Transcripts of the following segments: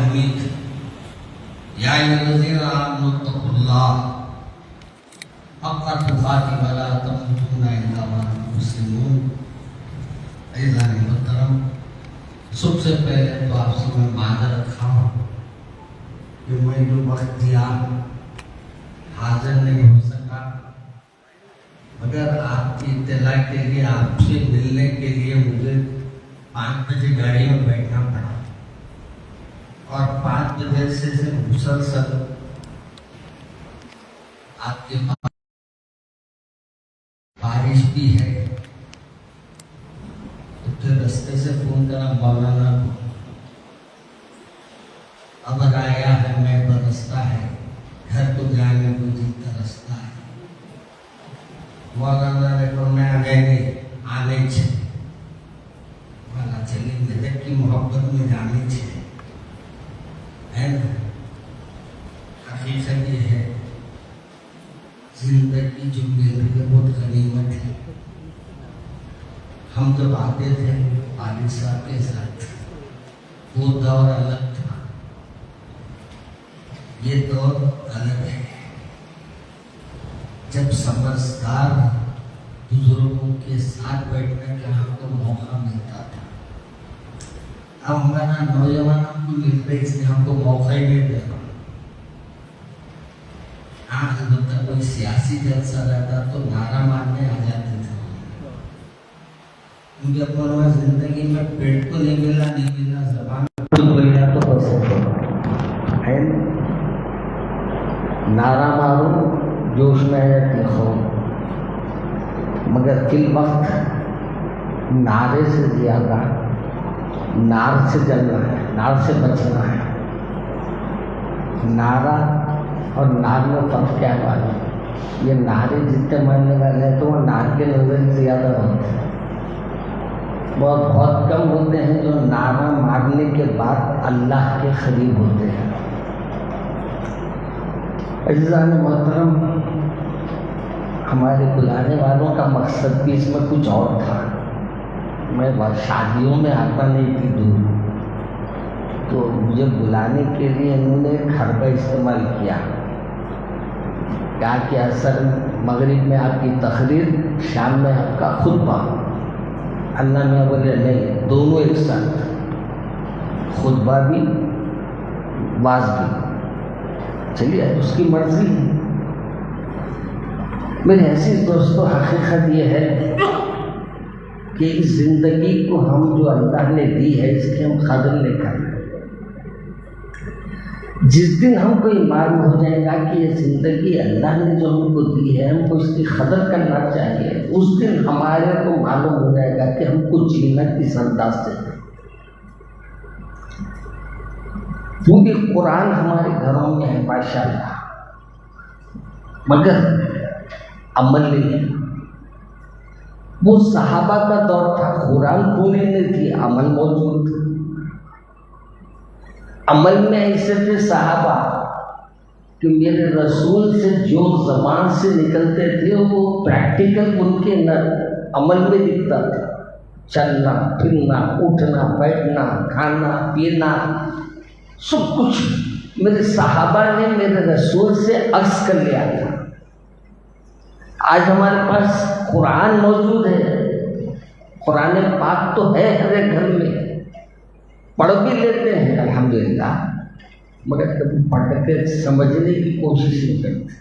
حمید یا الذین آمنوا اتقوا اللہ حق تقاته ولا تموتن الا وانتم مسلمون۔ عزیزان محترم، سب سے پہلے تو آپ سے میں معذرت خواہ کہ میں جو وقت دیا حاضر نہیں ہو سکا، مگر آپ کی اطلاع کے لیے آپ سے ملنے کے لیے مجھے 5 بجے گاڑی میں بیٹھنا پڑا اور 5 بجے سے مسلسل آپ کے پاس بارش بھی ہے، تو پھر رستے سے فون کرا مولانا کو، ابر آیا ہے میں برستا ہے، گھر کو جانے کو جی کا رستہ ہے۔ مولانا نے فرمایا نہیں آنے چھے والا چلی مدد کی محبت میں جانے چھے ہے نا۔ حقیقت یہ ہے زندگی جو میرے لیے بہت غنیمت ہے۔ ہم جب آتے تھے والد صاحب کے ساتھ وہ دور الگ تھا، یہ دور الگ ہے جب سمجھدار بزرگوں کے ساتھ بیٹھنے کا ہم کو موقع ملتا تھا۔ اب ہمارا نوجوانوں کو ملتے اس لیے ہم کو موقع ہی نہیں دے رہا۔ البتہ کوئی سیاسی جلسہ رہتا تو نعرہ مارنے آ جاتے تھے، کیونکہ اپنا زندگی میں پیٹ کو نہیں ملا زبان تو بولنا تو ہو سکتا ہے۔ نعرہ مارو جوش میں ہے لکھو، مگر فی الوقت نعرے سے زیادہ نار سے جلنا ہے، نار سے بچنا ہے۔ نعرہ اور نار میں فرق کیا ہے؟ یہ نعرے جتنے مارنے والے ہیں تو وہ نار کے نظر زیادہ ہوتے ہیں، بہت کم ہوتے ہیں جو نعرہ مارنے کے بعد اللہ کے قریب ہوتے ہیں۔ عزیزان محترم، ہمارے بلانے والوں کا مقصد بھی اس میں کچھ اور تھا۔ میں شادیوں میں آتا نہیں تھی دور، تو مجھے بلانے کے لیے انہوں نے ایک حربہ استعمال کیا، کہا کہ اثر مغرب میں آپ کی تقریر، شام میں آپ کا خطبہ۔ اللہ میں بولے نہیں، دونوں ایک ساتھ، خطبہ بھی واز بھی۔ چلیے اس کی مرضی ہے۔ میرے ایسی دوستوں، حقیقت یہ ہے کہ اس زندگی کو ہم جو اللہ نے دی ہے اس کی ہم قدر نہیں کرنا۔ جس دن ہم کو یہ معلوم ہو جائے گا کہ یہ زندگی اللہ نے جو ہم کو دی ہے، ہم کو اس کی قدر کرنا چاہیے، اس دن ہمارے کو معلوم ہو جائے گا کہ ہم کو جینا کس انداز سے ہے۔ کیونکہ قرآن ہمارے گھروں میں ہے ماشاءاللہ، مگر عمل نہیں ہے۔ وہ صحابہ کا دور تھا، قرآن پوری نہیں تھی، عمل موجود تھا۔ عمل میں ایسے تھے صحابہ کہ میرے رسول سے جو زبان سے نکلتے تھے وہ پریکٹیکل ان کے عمل میں دکھتا تھا۔ چلنا پھرنا، اٹھنا بیٹھنا، کھانا پینا، سب کچھ میرے صحابہ نے میرے رسول سے عکس کر لیا تھا۔ آج ہمارے پاس قرآن موجود ہے، قرآن پاک تو ہے ہر ایک گھر میں، پڑھ بھی لیتے ہیں الحمدللہ، مگر کبھی پڑھ کے سمجھنے کی کوشش نہیں کرتے۔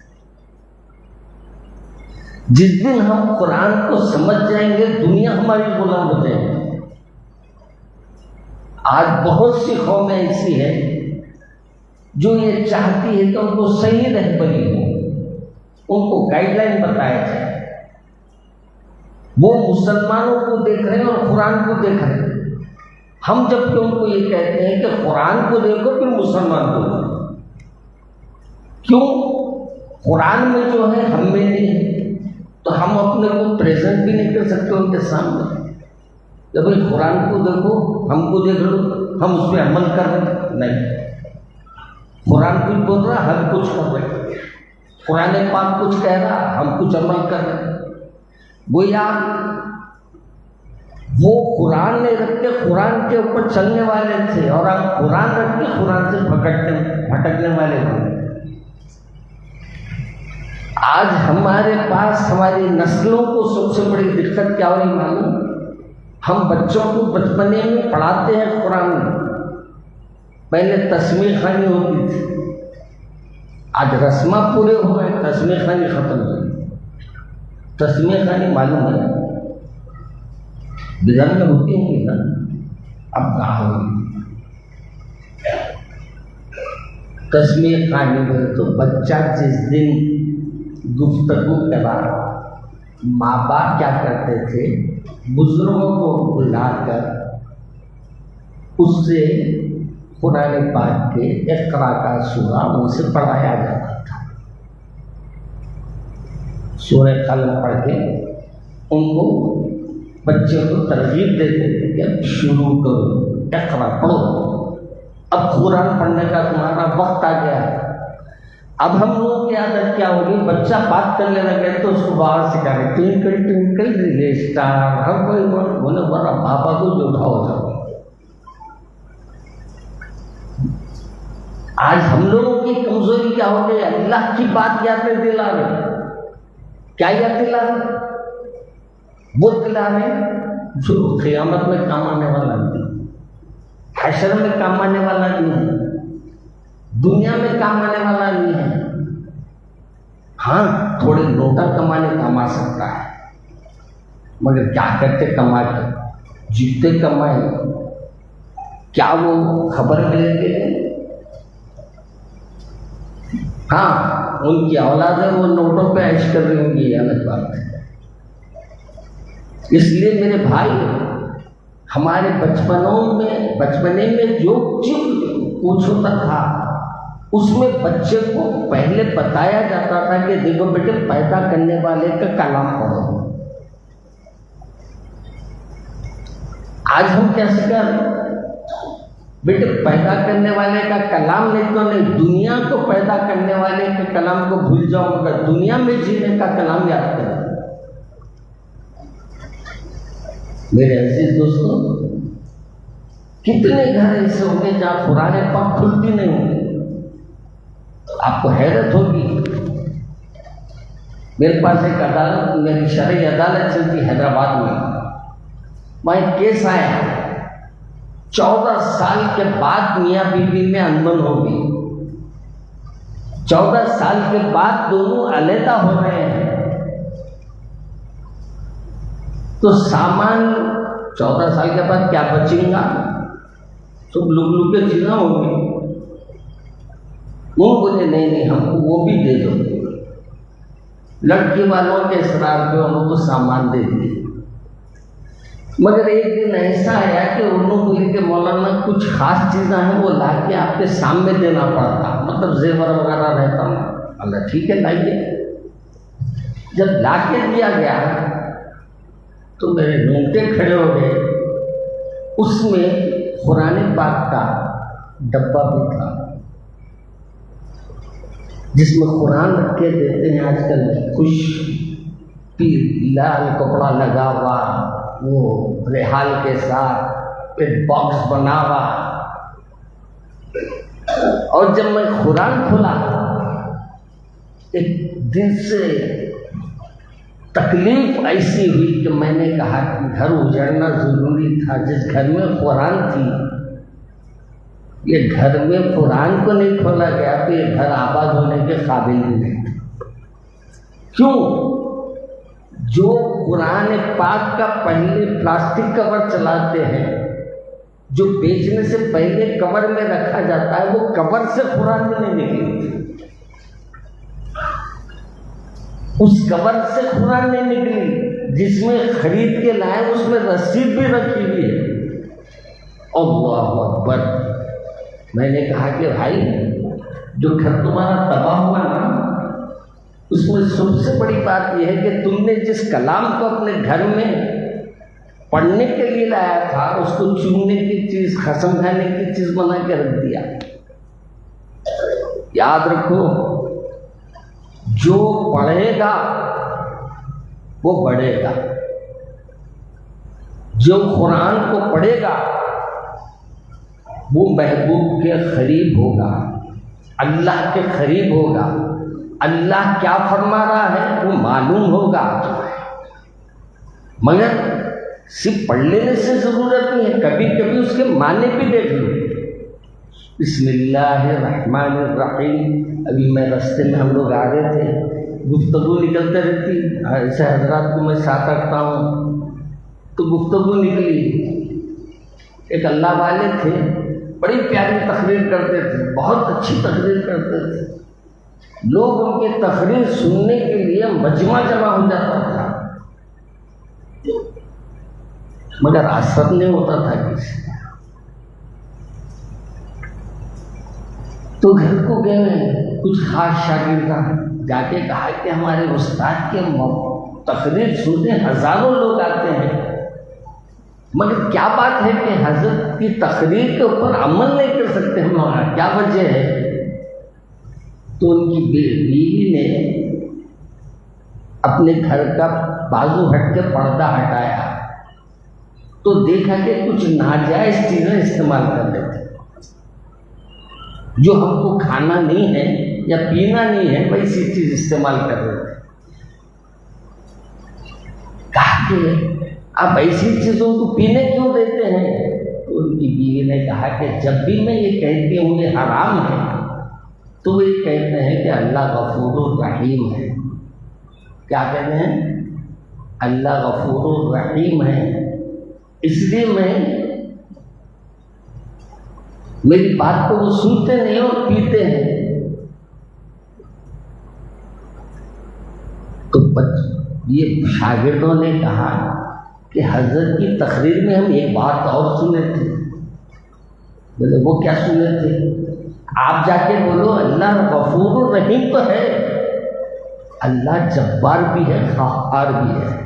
جس دن ہم قرآن کو سمجھ جائیں گے دنیا ہماری غلام ہو جائے گی۔ آج بہت سی قومیں ایسی ہیں جو یہ چاہتی ہے کہ ان کو صحیح رہبری ہو، ان کو گائیڈ لائن بتایا جائے۔ وہ مسلمانوں کو دیکھ رہے ہیں اور قرآن کو دیکھ رہے ہیں، ہم جب کہ ان کو یہ کہتے ہیں کہ قرآن کو دیکھو پھر مسلمان کو دیکھو۔ کیوں؟ قرآن میں جو ہے ہم میں نہیں ہے، تو ہم اپنے کو پریزنٹ بھی نہیں کر سکتے ان کے سامنے۔ جب بھائی قرآن کو دیکھو، ہم کو دیکھ لو، ہم اس پہ عمل کر رہے ہیں؟ نہیں، قرآن کچھ بول رہا، ہم کچھ کر رہے ہیں، قرآن پاک کچھ کہہ رہا، ہم کچھ عمل کر رہے ہیں۔ گویا وہ قرآن نہیں رکھ کے قرآن کے اوپر چلنے والے تھے، اور ہم قرآن رکھ کے قرآن سے بھٹکنے والے تھے۔ آج ہمارے پاس ہماری نسلوں کو سب سے بڑی دقت کیا ہوئی معلوم؟ ہم بچوں کو بچپنے میں پڑھاتے ہیں قرآن میں، پہلے تسمیہ خوانی ہوتی تھی، آج رسمہ پورے ہوئے، تسمیہ خوانی ختم ہو گئی۔ تسمیہ خوانی معلوم ہے بزار میں ہوتی ہوں گی نا، اب کہاں ہوگی تسمیہ خوانی میں؟ تو بچہ جس دن گفتگو کرا، ماں باپ کیا کرتے تھے، بزرگوں کو بلا کر اس سے قرآن پاک کے اقرا کا سورہ ان سے پڑھایا جاتا تھا۔ سورہ قلم پڑھ کے ان کو بچوں کو ترغیب دیتے تھے کہ اب شروع کرو، اقرا پڑھو، اب قرآن پڑھنے کا تمہارا وقت آ گیا ہے۔ اب ہم لوگوں کی عادت کیا ہوگی، بچہ بات کرنے لگے تو اس کو باہر سکھا رہے ٹوئنکل ٹوئنکل لٹل اسٹار، ہر کوئی بولے بڑا پاپا کو جو اٹھاؤ جاؤ۔ آج ہم لوگوں کی کمزوری کیا ہو گئی، اللہ کی بات یاد دلا رہے، کیا یاد دلا رہے؟ وہ دلا رہے جو قیامت میں کام آنے والا نہیں، حشر میں کام آنے والا نہیں ہے، دنیا میں کام آنے والا نہیں ہے۔ ہاں تھوڑے نوٹا کمانے کما سکتا ہے، مگر کیا کرتے کما کے، جتنے کمائے کیا وہ خبر لے گے؟ ہاں ان کی اولادیں وہ نوٹوں پہ عیش کر رہی ہوں گی، یہ الگ بات ہے۔ اس لیے میرے بھائی، ہمارے بچپنے میں جو چیز پوچھتا تھا اس میں بچے کو پہلے بتایا جاتا تھا کہ دیکھو بیٹے پیدا کرنے والے کا کلام پڑھو۔ آج ہم کیا سکھا رہے ہیں، بیٹے پیدا کرنے والے کا کلام نہیں تو نہیں، دنیا کو پیدا کرنے والے کے کلام کو بھول جاؤ مگر دنیا میں جینے کا کلام یاد کرو۔ میرے عزیز دوستوں، کتنے گھر ایسے ہوں گے جہاں قرآن پاک کھلتی نہیں ہوں گی، آپ کو حیرت ہوگی۔ میرے پاس ایک عدالت، میری شرعی عدالت چلتی حیدرآباد میں، وہاں ایک کیس آیا، 14 سال کے بعد میاں بیوی میں انبن ہو گئی، 14 سال کے بعد دونوں علیحدہ ہو رہے ہیں، تو سامان 14 سال کے بعد کیا بچیں گا، سب لک لک کے چیزیں ہوں گی۔ وہ بولے نہیں ہم کو وہ بھی دے دو، لڑکی والوں کے اصرار پہ انہوں کو سامان دے دیے، مگر ایک دن ایسا آیا کہ انہوں بولے کہ مولانا کچھ خاص چیزیں ہیں وہ لا کے آپ کے سامنے دینا پڑتا، مطلب زیور وغیرہ رہتا ہوں۔ اللہ ٹھیک ہے لائیے۔ جب لا کے دیا گیا تو میرے رونگٹے کھڑے ہو گئے، اس میں قرآن پاک کا ڈبہ بھی تھا جس میں قرآن رکھ کے دیتے ہیں آج کل، خوش لال کپڑا لگا ہوا، وہ ریحال کے ساتھ ایک باکس بنا ہوا، اور جب میں قرآن کھولا ایک دل سے تکلیف ایسی ہوئی کہ میں نے کہا کہ گھر اجڑنا ضروری تھا۔ جس گھر میں قرآن تھی، یہ گھر میں قرآن کو نہیں کھولا گیا تو یہ گھر آباد ہونے کے قابل نہیں تھا۔ کیوں؟ جو قرآن پاک کا پہلے پلاسٹک کور چلاتے ہیں، جو بیچنے سے پہلے کور میں رکھا جاتا ہے، وہ کور سے قرآن میں نہیں نکلی، اس کور سے قرآن نہیں نکلی، جس میں خرید کے لائے اس میں رسید بھی رکھی ہوئی ہے۔ اللہ اکبر۔ میں نے کہا کہ بھائی جو گھر تمہارا تباہ ہوا نا، اس میں سب سے بڑی بات یہ ہے کہ تم نے جس کلام کو اپنے گھر میں پڑھنے کے لیے لایا تھا، اس کو چومنے کی چیز، قسم کھانے کی چیز بنا کے رکھ دیا۔ یاد رکھو، جو پڑھے گا وہ بڑھے گا، جو قرآن کو پڑھے گا وہ محبوب کے قریب ہوگا، اللہ کے قریب ہوگا، اللہ کیا فرما رہا ہے وہ معلوم ہوگا۔ مگر صرف پڑھ لینے سے ضرورت نہیں ہے، کبھی کبھی اس کے معنی بھی دیکھ لو۔ بسم اللہ الرحمن الرحیم، ابھی میں راستے میں ہم لوگ آ رہے تھے، گفتگو نکلتے رہتی، ایسے حضرات کو میں ساتھ رکھتا ہوں تو گفتگو نکلی۔ ایک اللہ والے تھے، بڑی پیاری تقریر کرتے تھے، بہت اچھی تقریر کرتے تھے، لوگ ان کی تقریر سننے کے لیے مجمع جمع ہو جاتا تھا، مگر اثر نہیں ہوتا تھا کسی۔ تو گھر کو گئے کچھ خاص شاگردان، جا کے کہا کہ ہمارے استاد کے تقریر سننے ہزاروں لوگ آتے ہیں، مگر کیا بات ہے کہ حضرت کی تقریر کے اوپر عمل نہیں کر سکتے ہم، کیا وجہ ہے؟ تو ان کی بیوی نے اپنے گھر کا بازو ہٹ کے پردہ ہٹایا تو دیکھا کہ کچھ ناجائز چیزیں استعمال کر رہے تھے، جو ہم کو کھانا نہیں ہے یا پینا نہیں ہے ویسی چیز استعمال کر رہے تھے۔ کہا کہ آپ ایسی چیزوں کو پینے کیوں دیتے ہیں؟ تو ان کی بیوی نے کہا کہ جب بھی میں یہ کہتی ہوں یہ حرام ہے تو وہ یہ کہتے ہیں کہ اللہ غفور الرحیم ہے۔ کیا کہتے ہیں؟ اللہ غفور الرحیم ہے، اس لیے میری بات کو وہ سنتے نہیں اور پیتے ہیں۔ تو یہ شاگردوں نے کہا کہ حضرت کی تقریر میں ہم ایک بات اور سنے تھے۔ بولے وہ کیا سنے تھے؟ آپ جا کے بولو اللہ غفور الرحیم تو ہے، اللہ جبار بھی ہے، قہار بھی ہے۔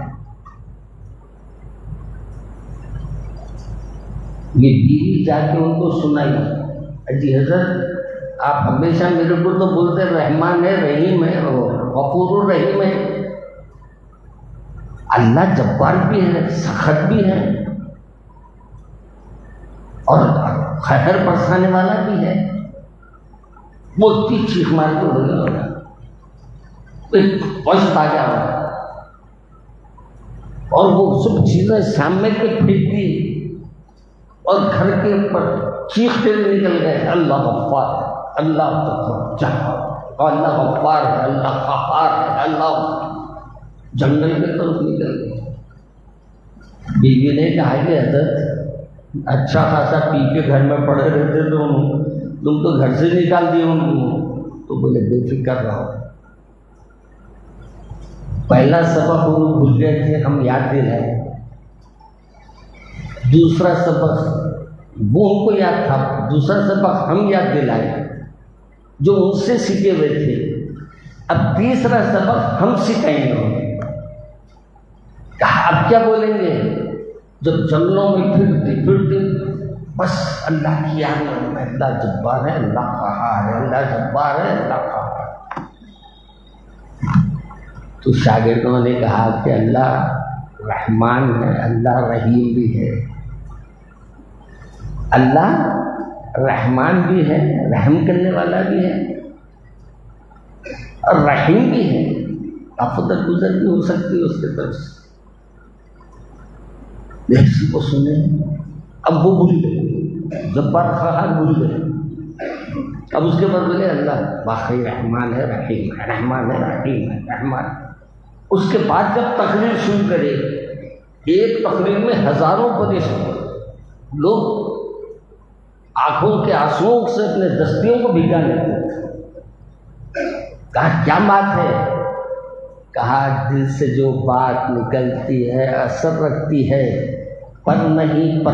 یہ بیوی جا کے ان کو سنائی، جی حضرت آپ ہمیشہ میرے کو تو بولتے رحمان ہے، رحیم ہے، غفور الرحیم ہے، اللہ جبار بھی ہے، سخت بھی ہے اور خیر برسانے والا بھی ہے۔ وہ اتنی چیخ مار کے ہو گیا، پشت آ گیا اور وہ سب چیزیں سامنے کے پھینک دی اور گھر کے اوپر چیختے نکل گئے، اللہ غفار ہے، اللہ جبار، اللہ غفار ہے، اللہ قہار ہے، اللہ، جنگل کی طرف نکل گئے۔ بیوی نے کہا کہ حضرت اچھا خاصا پی کے گھر میں پڑے رہتے تم تو گھر سے نکال دیے ان کو۔ تو بولے بے فکر رہو، پہلا سبق وہ بھول گئے تھے، ہم یاد دلائے، دوسرا سبق وہ ان کو یاد تھا، دوسرا سبق ہم یاد دلائے جو ان سے سیکھے ہوئے تھے، اب تیسرا سبق ہم سکھائیں گے۔ کہا اب کیا بولیں گے؟ جب جنگلوں میں پھرتے بس اللہ کی یاد میں، اللہ جبار ہے، اللہ قہار ہے، اللہ جبار ہے، اللہ قہار ہے۔ تو شاگردوں نے کہا کہ اللہ رحمان ہے، اللہ رحیم بھی ہے، اللہ رحمان بھی ہے، رحم کرنے والا بھی ہے اور رحیم بھی ہے، آفت گزر بھی ہو سکتی ہے اس کے طرف سے۔ کسی کو سنے، اب وہ بھول گئے، جبار قہار بھول گئے، اب اس کے بعد بولے اللہ واقعی رحمان ہے، رحیم ہے، رحمان ہے، رحیم ہے، رحمان ہے۔ اس کے بعد جب تقریر شروع کرے، ایک تقریر میں ہزاروں پریشان لوگ آنکھوں کے آنسوؤں سے اپنے دستیوں کو بھگا لیتے تھے۔ کہا کیا بات ہے؟ کہا دل سے جو بات نکلتی ہے اثر رکھتی ہے، پر نہیں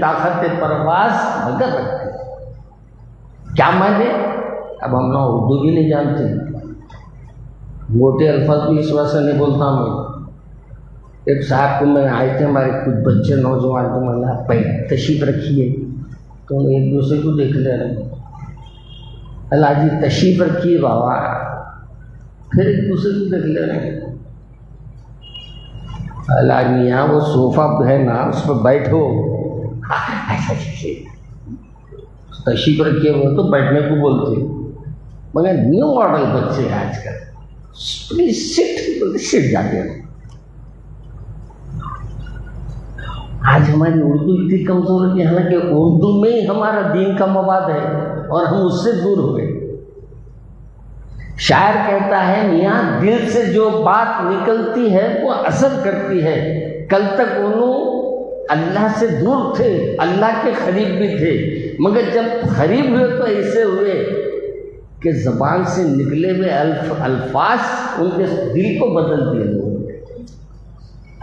طاقت پرواز مگر رکھتی ہے۔ کیا مانے؟ اب ہم لوگ اردو بھی نہیں جانتے، موٹے الفاظ بھی اس وجہ سے نہیں بولتا ہوں۔ ایک صاحب کو میں آئے تھے، ہمارے کچھ بچے نوجوان کو میں نے تشریف رکھیے، تو ہم ایک دوسرے کو دیکھ لے رہے ہیں، اللہ جی تشریف رکھیے بابا، پھر ایک دوسرے کو دیکھ لے رہے ہیں، اللہ میاں وہ صوفہ ہے نا اس پہ بیٹھو، تشریف رکھے ہوئے تو بیٹھنے کو بولتے، مگر نیو ماڈل بچے ہیں آج کل، پلیز سٹ جاتے ہیں۔ آج ہماری اردو اتنی کمزور ہے کہ حالانکہ اردو میں ہی ہمارا دین کا مواد ہے اور ہم اس سے دور ہو گئے۔ شاعر کہتا ہے میاں دل سے جو بات نکلتی ہے وہ اثر کرتی ہے، کل تک انہوں اللہ سے دور تھے، اللہ کے قریب بھی تھے، مگر جب قریب ہوئے تو ایسے ہوئے کہ زبان سے نکلے ہوئے الفاظ ان کے دل کو بدل دیے لوگوں نے۔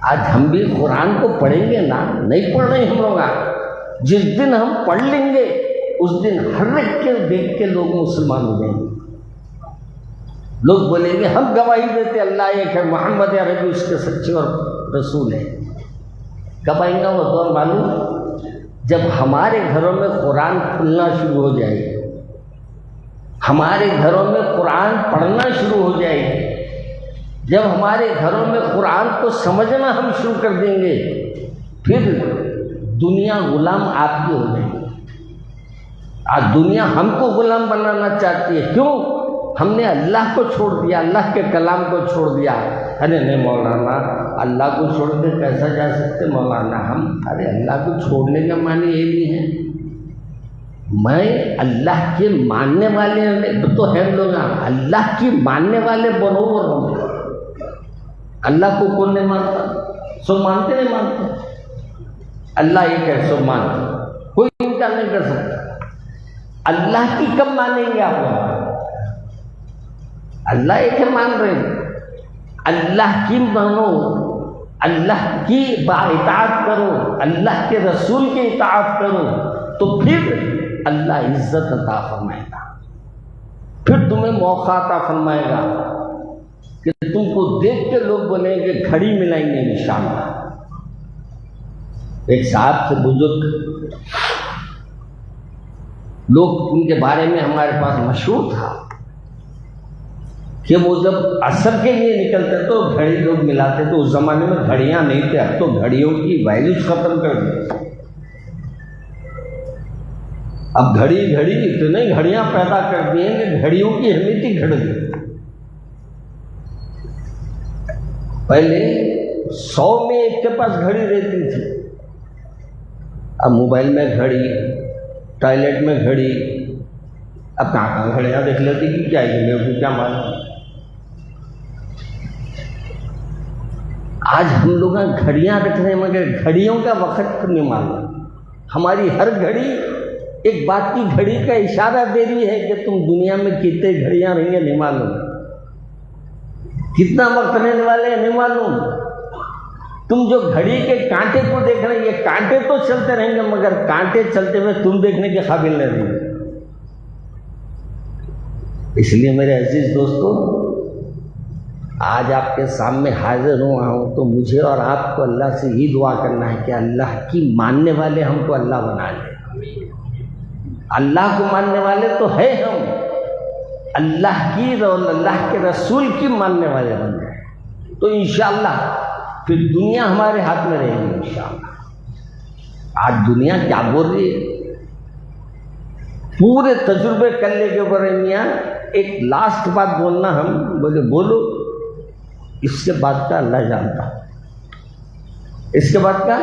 آج ہم بھی قرآن کو پڑھیں گے نا، نہیں پڑھ رہے ہم لوگ، جس دن ہم پڑھ لیں گے اس دن ہر ایک کے دیکھ کے لوگ مسلمان ہو جائیں گے۔ لوگ بولیں گے ہم گواہی دیتے اللہ ایک ہے، محمد عربی اس کے سچے اور رسول ہیں۔ کب آئیں گا وہ دور معلوم؟ جب ہمارے گھروں میں قرآن کھلنا شروع ہو جائے گی، ہمارے گھروں میں قرآن پڑھنا شروع ہو جائے گی، جب ہمارے گھروں میں قرآن کو سمجھنا ہم شروع کر دیں گے، پھر دنیا غلام آپ کی ہو جائے گی۔ آج دنیا ہم کو غلام بنانا چاہتی ہے، کیوں؟ ہم نے اللہ کو چھوڑ دیا، اللہ کے کلام کو چھوڑ دیا۔ ارے نہیں مولانا، اللہ کو چھوڑ کے کیسا جا سکتے مولانا ہم؟ ارے اللہ کو چھوڑنے کا معنی یہ بھی ہے، میں اللہ کے ماننے والے تو ہیں لوگ، اللہ کی ماننے والے برابر ہوں۔ اللہ کو کون نہیں مانتا؟ سو مانتے نہیں مانتے؟ اللہ ایک ہے سو مانتے، کوئی انکار نہیں کر سکتا۔ اللہ کی کب مانیں گے آپ لوگ؟ اللہ ایک ہے مان رہے ہیں، اللہ کی مانو، اللہ کی اطاعت کرو، اللہ کے رسول کی اطاعت کرو، تو پھر اللہ عزت عطا فرمائے گا، پھر تمہیں موقع عطا فرمائے گا کہ تم کو دیکھ کے لوگ بولیں گے گھڑی ملائیں گے انشاءاللہ۔ ایک صاحب سے بزرگ لوگ ان کے بارے میں ہمارے پاس مشہور تھا کہ وہ جب عصر کے لیے نکلتے تو گھڑی لوگ ملاتے، تو اس زمانے میں گھڑیاں نہیں تھے، اب تو گھڑیوں کی ویلیوز ختم کر دی۔ اب گھڑی اتنے گھڑیاں پیدا کر دی ہیں کہ گھڑیوں کی اہمیت ہی گھٹ گئی۔ پہلے 100 میں ایک کے پاس گھڑی رہتی تھی، اب موبائل میں گھڑی، ٹوائلٹ میں گھڑی، اب کہاں گھڑیاں دیکھ لیتی کہ کیا ہے، میرے کو کیا معلوم۔ آج ہم لوگ گھڑیاں رکھ رہے ہیں مگر گھڑیوں کا وقت نہیں معلوم۔ ہماری ہر گھڑی ایک بات کی گھڑی کا اشارہ دے رہی ہے کہ تم دنیا میں کتنے گھڑیاں رہیں گے نہیں معلوم، کتنا وقت رہنے والے ہیں نہیں معلوم۔ تم جو گھڑی کے کانٹے کو دیکھ رہے ہیں، یہ کانٹے تو چلتے رہیں گے مگر کانٹے چلتے ہوئے تم دیکھنے کے قابل نہیں رہیں گے۔ اس لیے میرے عزیز دوستو، آج آپ کے سامنے حاضر ہوا ہوں تو مجھے اور آپ کو اللہ سے یہ دعا کرنا ہے کہ اللہ کی ماننے والے ہم کو اللہ بنا لے۔ اللہ کو ماننے والے تو ہے ہم، اللہ کی اور اللہ کے رسول کی ماننے والے بن جائیں تو انشاءاللہ پھر دنیا ہمارے ہاتھ میں رہے گی انشاءاللہ۔ آج دنیا کیا بول رہی ہے؟ پورے تجربے کرنے کے اوپر میاں ایک لاسٹ بات بولنا، ہم بولے بولو، اس کے بعد کا اللہ جانتا، اس کے بعد کا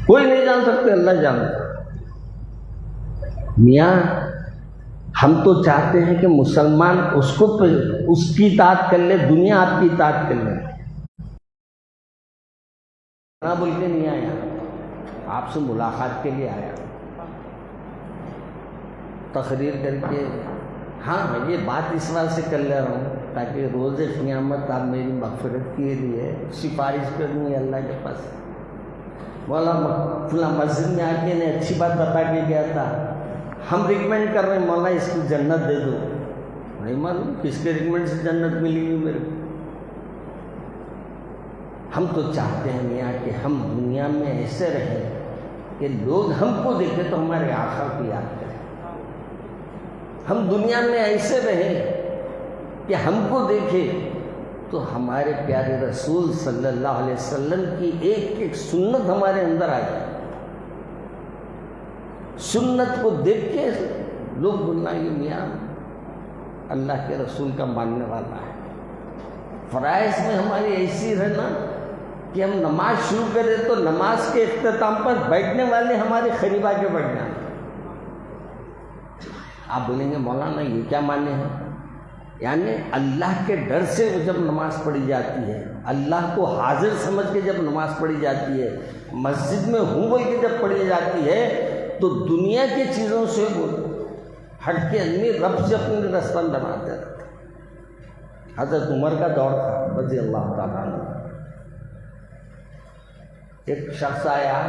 کوئی نہیں جان سکتے، اللہ جانتا۔ میاں ہم تو چاہتے ہیں کہ مسلمان اس کی اطاعت کر لے، دنیا آپ کی اطاعت کر لے۔ بول کے نہیں آیا، آپ سے ملاقات کے لیے آیا، تقریر کر کے۔ ہاں یہ بات اس بات سے کر لے رہا ہوں تاکہ روز قیامت آپ میری مغفرت کے لیے سفارش کرنی ہے اللہ کے پاس۔ مولا فلاں مسجد میں آ کے نے اچھی بات بتا کے گیا تھا، ہم ریکمینڈ کر رہے ہیں مولا اس کی جنت دے دو، نہیں معلوم کس کے ریکمینڈ سے جنت ملے گی میرے کو۔ ہم تو چاہتے ہیں میاں کہ ہم دنیا میں ایسے رہیں کہ لوگ ہم کو دیکھیں تو ہمارے آقا کو یاد کریں۔ ہم دنیا میں ایسے رہیں کہ ہم کو دیکھے تو ہمارے پیارے رسول صلی اللہ علیہ وسلم کی ایک ایک سنت ہمارے اندر آ جائے. سنت کو دیکھ کے لوگ بولنا یہ میاں اللہ کے رسول کا ماننے والا ہے. فرائض میں ہماری ایسی رہنا کہ ہم نماز شروع کریں تو نماز کے اختتام پر بیٹھنے والے ہمارے قریب آ کے بیٹھ جائیں. آپ بولیں گے مولانا یہ کیا معنی ہے؟ یعنی اللہ کے ڈر سے جب نماز پڑھی جاتی ہے، اللہ کو حاضر سمجھ کے جب نماز پڑھی جاتی ہے، مسجد میں ہوں بول کے جب پڑھی جاتی ہے، تو دنیا کی چیزوں سے ہٹ کے آدمی رب سے اپنے رستہ بناتے رہتے. حضرت عمر کا دور تھا رضی اللہ تعالیٰ عنہ. ایک شخص آیا،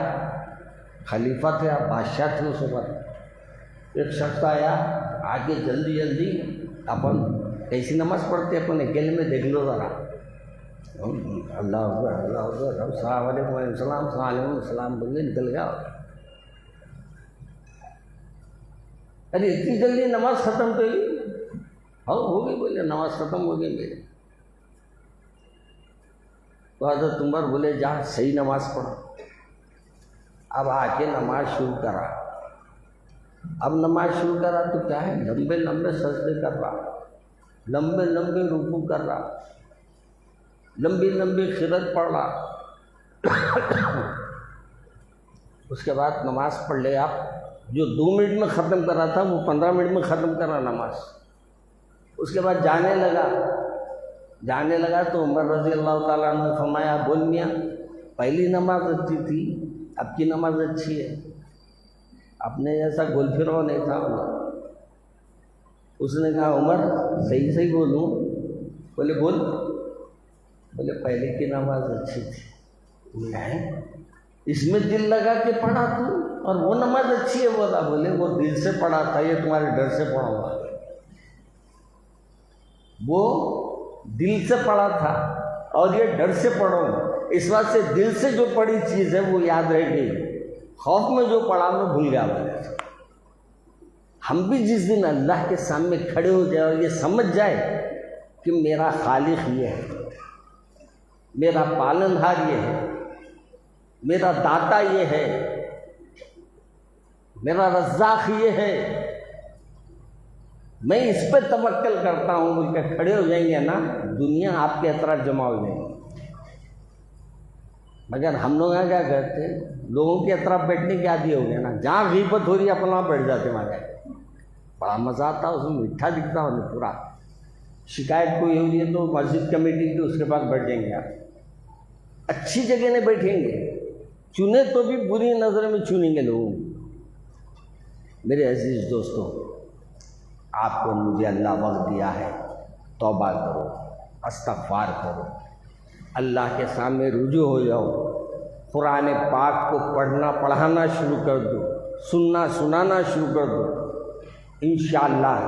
خلیفہ تھے، بادشاہ تھے اس وقت. ایک شخص آیا، آگے جلدی جلدی اپن کیسی نماز پڑھتے اپن اکیلے میں دیکھ لو ذرا. اللہ اکبر اللہ اکبر، السلام علیکم وعلیکم السلام، السلام علیکم السلام بول کے نکل گیا. ارے اتنی جلدی نماز ختم تو ہاں ہو گئی، بولے نماز ختم ہو گئی میری. تو حضرت عمر بولے جا صحیح نماز پڑھو. اب آ کے نماز شروع کرا. اب نماز شروع کرا تو کیا ہے، لمبے لمبے سجدے کر رہا، لمبے لمبے رکوع کر رہا، لمبی لمبی قرات پڑھ رہا. اس کے بعد نماز پڑھ لے. آپ جو 2 منٹ میں ختم کر رہا تھا وہ 15 منٹ میں ختم کر رہا نماز. اس کے بعد جانے لگا تو عمر رضی اللہ تعالیٰ عنہ نے فرمایا بول میاں پہلی نماز اچھی تھی، اب کی نماز اچھی ہے. اپنے جیسا گول پھرو نہیں تھا. اس نے کہا عمر صحیح صحیح بولوں؟ بولے بول. بولے پہلے کی نماز اچھی تھی. اس میں دل لگا کے پڑھا تو، اور وہ نماز اچھی ہے بولا. بولے وہ دل سے پڑھا تھا، یہ تمہارے ڈر سے پڑھا ہوا. وہ دل سے پڑھا تھا اور یہ ڈر سے پڑھو. اس بات سے دل سے جو پڑھی چیز ہے وہ یاد رہ گئی، خوف میں جو پڑھا میں بھول گیا. ہم بھی جس دن اللہ کے سامنے کھڑے ہو جائے اور یہ سمجھ جائے کہ میرا خالق یہ ہے، میرا پالنہار یہ ہے، میرا داتا یہ ہے، میرا رزاق یہ ہے، میں اس پہ توکل کرتا ہوں بول کے کھڑے ہو جائیں گے نا، دنیا آپ کے اطراف جمع ہو جائیں گے. مگر ہم لوگ کیا کرتے ہیں، لوگوں کے اطراف بیٹھنے کے عادی ہو گئے نا. جہاں غیبت ہو رہی ہے اپنا وہاں بیٹھ جاتے. وہاں بڑا مزہ آتا، اس میں میٹھا دکھتا ہو پورا. شکایت کوئی ہو رہی ہے تو مسجد کمیٹی کی اس کے پاس بیٹھ جائیں گے. آپ اچھی جگہ نہیں بیٹھیں گے، چنے تو بھی بری نظر میں چنیں گے لوگوں. میرے عزیز دوستوں، آپ کو مجھے اللہ وقت دیا ہے، توبہ کرو، استغفار کرو، اللہ کے سامنے رجوع ہو جاؤ. قرآن پاک کو پڑھنا پڑھانا شروع کر دو، سننا سنانا شروع کر دو. انشاءاللہ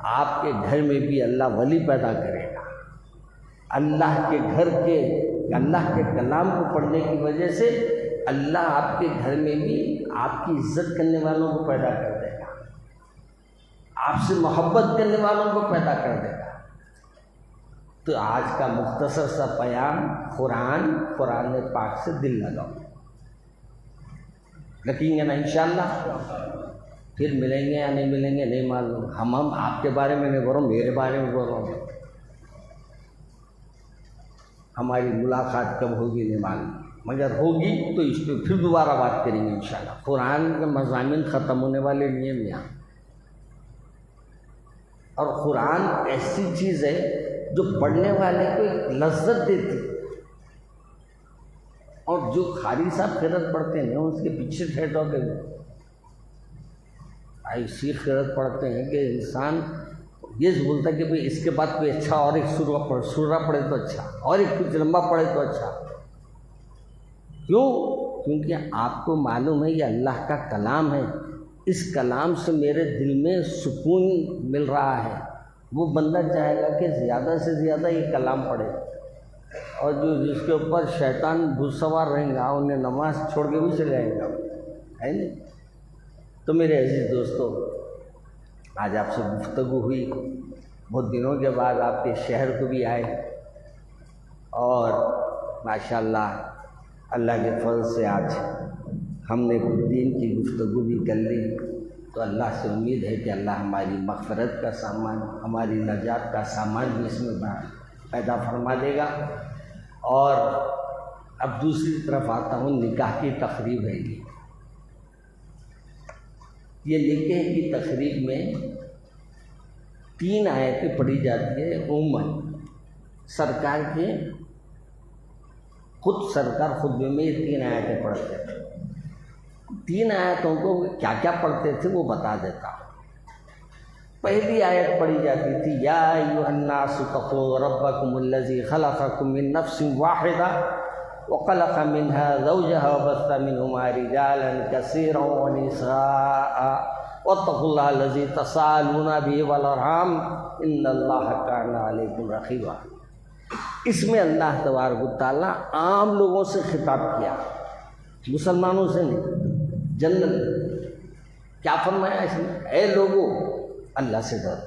آپ کے گھر میں بھی اللہ ولی پیدا کرے گا. اللہ کے گھر کے اللہ کے کلام کو پڑھنے کی وجہ سے اللہ آپ کے گھر میں بھی آپ کی عزت کرنے والوں کو پیدا کر دے گا، آپ سے محبت کرنے والوں کو پیدا کر دے گا. تو آج کا مختصر سا پیام قرآن پاک سے دل لگاؤ. لگیں گے نا انشاءاللہ؟ پھر ملیں گے یا نہیں ملیں گے نہیں معلوم. ہم آپ کے بارے میں نہیں بول رہا ہوں، میرے بارے میں بول رہا ہوں. ہماری ملاقات کب ہوگی نہیں معلوم، مگر ہوگی تو اس پہ پھر دوبارہ بات کریں گے انشاءاللہ. قرآن کے مضامین ختم ہونے والے نہیں ہیں میاں. اور قرآن ایسی چیز ہے جو پڑھنے والے کو ایک لذت دیتی. اور جو قاری صاحب قرات پڑھتے ہیں اس کے پیچھے ٹھہر ہو گئے ایسی قرات پڑھتے ہیں کہ انسان یہ بولتا ہے کہ بھئی اس کے بعد کوئی اچھا اور ایک سورہ پڑھے تو اچھا، اور ایک کچھ لمبا پڑھے تو اچھا. کیوں؟ کیونکہ آپ کو معلوم ہے یہ اللہ کا کلام ہے. اس کلام سے میرے دل میں سکون مل رہا ہے. وہ بندہ چاہے گا کہ زیادہ سے زیادہ یہ کلام پڑھے. اور جس کے اوپر شیطان بھوت سوار رہیں گا انہیں نماز چھوڑ کے بھی چلے جائیں گا، ہے نہیں؟ تو میرے عزیز دوستو، آج آپ سے گفتگو ہوئی، بہت دنوں کے بعد آپ کے شہر کو بھی آئے. اور ماشاءاللہ اللہ کے فضل سے آج ہم نے کچھ دین کی گفتگو بھی کر لی، تو اللہ سے امید ہے کہ اللہ ہماری مغفرت کا سامان، ہماری نجات کا سامان بھی اس میں پیدا فرما دے گا۔ اور اب دوسری طرف آتا ہوں، نکاح کی تقریب ہے یہ نکاح کی تقریب میں 3 آیتیں پڑھی جاتی ہے عموماً۔ سرکار کے خود سرکار خطبے میں یہ 3 آیتیں پڑھتے تھے۔ 3 آیتوں کو کیا کیا پڑھتے تھے وہ بتا دیتا ہوں۔ پہلی آیت پڑھی جاتی تھی، یا ایھا الناس اتقوا ربکم الذی خلقکم من نفس واحدہ وخلق منها زوجها وبث منهما رجالا كثيرا ونساء واتقوا الله الذي تساءلون به والارحام ان الله كان عليكم رقيبا۔ اس میں اللہ تبارک و تعالیٰ عام لوگوں سے خطاب کیا، مسلمانوں سے نہیں، جنت۔ کیا فرمایا اس میں؟ اے لوگوں، اللہ سے ڈرو۔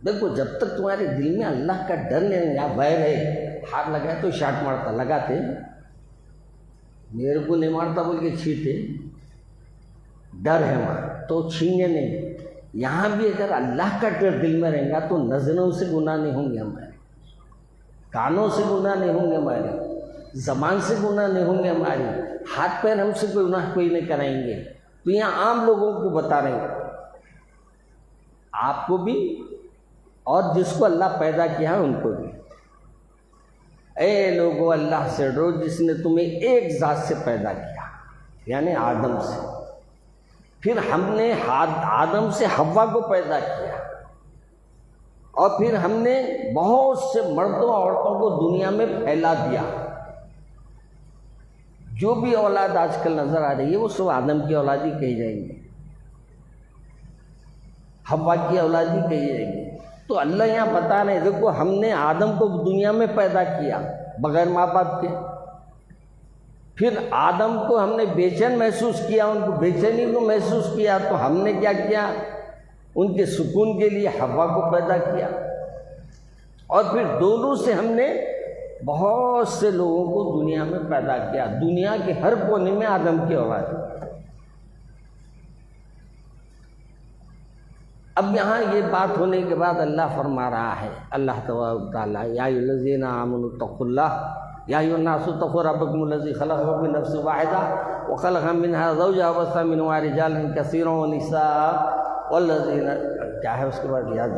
دیکھو جب تک تمہارے دل میں اللہ کا ڈر نہیں یا بیر ہے، ہاتھ لگائے تو شاٹ مارتا، لگاتے میرے کو نہیں مارتا بول کے چھینتے، ڈر ہے ہمارا تو چھینگے نہیں۔ یہاں بھی اگر اللہ کا ڈر دل میں رہے گا تو نظروں سے گناہ نہیں ہوں گے ہمارے، کانوں سے گناہ نہیں ہوں گے ہمارے، زبان سے گناہ نہیں ہوں گے ہمارے، ہاتھ پیر ہم سے کوئی گناہ کوئی نہیں کرائیں گے۔ تو یہاں عام لوگوں کو بتا رہے ہیں، آپ کو بھی اور جس کو اللہ پیدا کیا ہے ان کو بھی، اے لوگو اللہ سے ڈرو جس نے تمہیں ایک ذات سے پیدا کیا، یعنی آدم سے، پھر ہم نے آدم سے حوا کو پیدا کیا، اور پھر ہم نے بہت سے مردوں عورتوں کو دنیا میں پھیلا دیا۔ جو بھی اولاد آج کل نظر آ رہی ہے وہ سب آدم کی اولاد ہی کہی جائیں گے، حوا کی اولاد ہی کہی جائیں گے۔ تو اللہ یہاں بتا رہے ہیں، دیکھو ہم نے آدم کو دنیا میں پیدا کیا بغیر ماں باپ کے، پھر آدم کو ہم نے بے چین محسوس کیا، ان کو بے چینی کو محسوس کیا، تو ہم نے کیا کیا، ان کے سکون کے لیے حوا کو پیدا کیا، اور پھر دونوں سے ہم نے بہت سے لوگوں کو دنیا میں پیدا کیا، دنیا کے ہر کونے میں آدم کی اولاد۔ اب یہاں یہ بات ہونے کے بعد اللہ فرما رہا ہے، اللہ تبارک و تعالیٰ، یا ایھا الذین آمنوا اتقوا اللہ یا ایھا الناس اتقوا ربکم الذی خلقکم من نفس واحدہ وخلق منها زوجها وبث منهما رجالا کثیرا ونساء والذین، کیا ہے اس کے بعد یاد